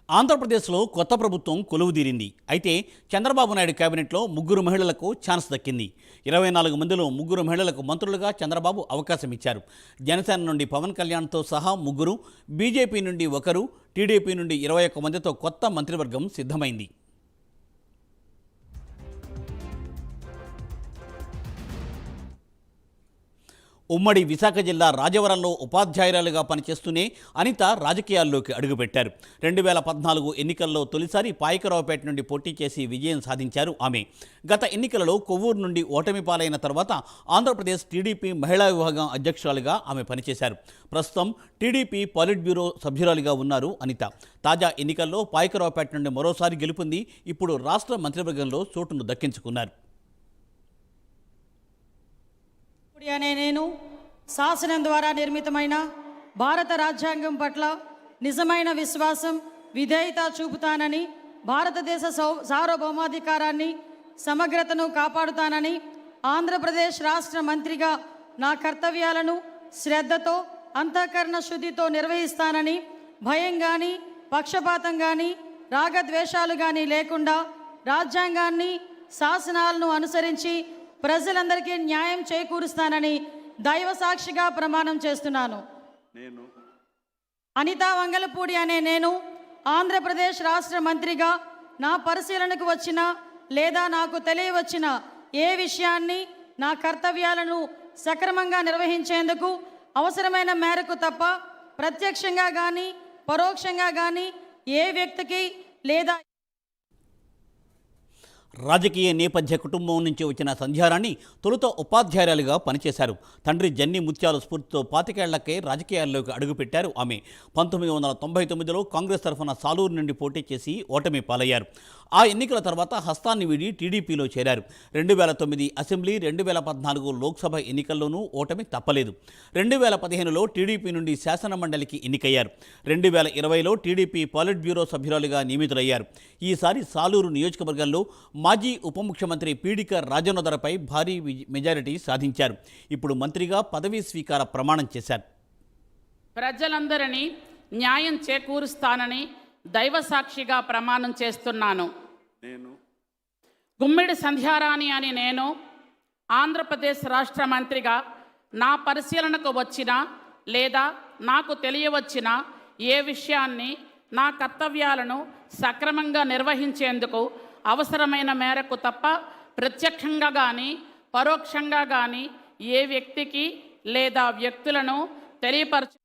ఆంధ్రప్రదేశ్లో కొత్త ప్రభుత్వం కొలువుదీరింది. అయితే చంద్రబాబు నాయుడు కేబినెట్లో 3 మహిళలకు ఛాన్స్ దక్కింది. 24 మందిలో 3 మహిళలకు మంత్రులుగా చంద్రబాబు అవకాశం ఇచ్చారు. జనసేన నుండి పవన్ కళ్యాణ్తో సహా 3, బీజేపీ నుండి 1, టీడీపీ నుండి 21 మందితో కొత్త మంత్రివర్గం సిద్ధమైంది. ఉమ్మడి విశాఖ జిల్లా రాజవరంలో ఉపాధ్యాయురాలుగా పనిచేస్తూనే అనిత రాజకీయాల్లోకి అడుగుపెట్టారు. 2014 ఎన్నికల్లో తొలిసారి పాయకరావుపేట నుండి పోటీ చేసి విజయం సాధించారు ఆమె. గత ఎన్నికలలో కొవ్వూరు నుండి ఓటమి పాలైన తర్వాత ఆంధ్రప్రదేశ్ టీడీపీ మహిళా విభాగం అధ్యక్షురాలుగా ఆమె పనిచేశారు. ప్రస్తుతం టీడీపీ పాలిట్ బ్యూరో సభ్యురాలిగా ఉన్నారు అనిత. తాజా ఎన్నికల్లో పాయకరావుపేట నుండి మరోసారి గెలుపొంది ఇప్పుడు రాష్ట్ర మంత్రివర్గంలో చోటును దక్కించుకున్నారు. నేను శాసనం ద్వారా నిర్మితమైన భారత రాజ్యాంగం పట్ల నిజమైన విశ్వాసం, విధేయత చూపుతానని, భారతదేశ సార్వభౌమాధికారాన్ని, సమగ్రతను కాపాడుతానని, ఆంధ్రప్రదేశ్ రాష్ట్ర మంత్రిగా నా కర్తవ్యాలను శ్రద్ధతో, అంతఃకరణ శుద్ధితో నిర్వహిస్తానని, భయం కానీ, పక్షపాతం కానీ, రాగద్వేషాలు కానీ లేకుండా రాజ్యాంగాన్ని, శాసనాలను అనుసరించి ప్రజలందరికీ న్యాయం చేకూరుస్తానని దైవ సాక్షిగా ప్రమాణం చేస్తున్నాను. అనితా వంగలపూడి అనే నేను ఆంధ్రప్రదేశ్ రాష్ట్ర మంత్రిగా నా పరిశీలనకు వచ్చిన లేదా నాకు తెలియవచ్చిన ఏ విషయాన్ని, నా కర్తవ్యాలను సక్రమంగా నిర్వహించేందుకు అవసరమైన మేరకు తప్ప ప్రత్యక్షంగా కానీ పరోక్షంగా కానీ ఏ వ్యక్తికి లేదా రాజకీయ నేపథ్య కుటుంబం నుంచి వచ్చిన సంధ్యారాణి తొలుత ఉపాధ్యాయురాలుగా పనిచేశారు. తండ్రి జన్ని ముత్యాల స్ఫూర్తితో 25 ఏళ్లకే రాజకీయాల్లోకి అడుగుపెట్టారు ఆమె. 1999లో కాంగ్రెస్ తరఫున సాలూరు నుండి పోటీ చేసి ఓటమి పాలయ్యారు. ఆ ఎన్నికల తర్వాత హస్తాన్ని వీడి టీడీపీలో చేరారు. 2009 అసెంబ్లీ, 2014 లోక్సభ ఎన్నికల్లోనూ ఓటమి తప్పలేదు. 2015లో టీడీపీ నుండి శాసనమండలికి ఎన్నికయ్యారు. 2020లో టీడీపీ పాలిట్ బ్యూరో సభ్యురాలుగా నియమితులయ్యారు. ఈసారి సాలూరు నియోజకవర్గంలో మాజీ ఉప ముఖ్యమంత్రి పీడిక రాజన్నధరపై భారీ మెజారిటీ సాధించారు. ఇప్పుడు మంత్రిగా పదవీ స్వీకార ప్రమాణం చేశారు. ప్రజలందరినీ న్యాయం చేకూరుస్తానని దైవ సాక్షిగా ప్రమాణం చేస్తున్నాను. గుమ్మిడి సంధ్యారాణి అని నేను ఆంధ్రప్రదేశ్ రాష్ట్ర మంత్రిగా నా పరిశీలనకు వచ్చిన లేదా నాకు తెలియవచ్చిన ఏ విషయాన్ని, నా కర్తవ్యాలను సక్రమంగా నిర్వహించేందుకు అవసరమైన మేరకు తప్ప ప్రత్యక్షంగా కానీ పరోక్షంగా కానీ ఏ వ్యక్తికి లేదా వ్యక్తులను తెలియపరచు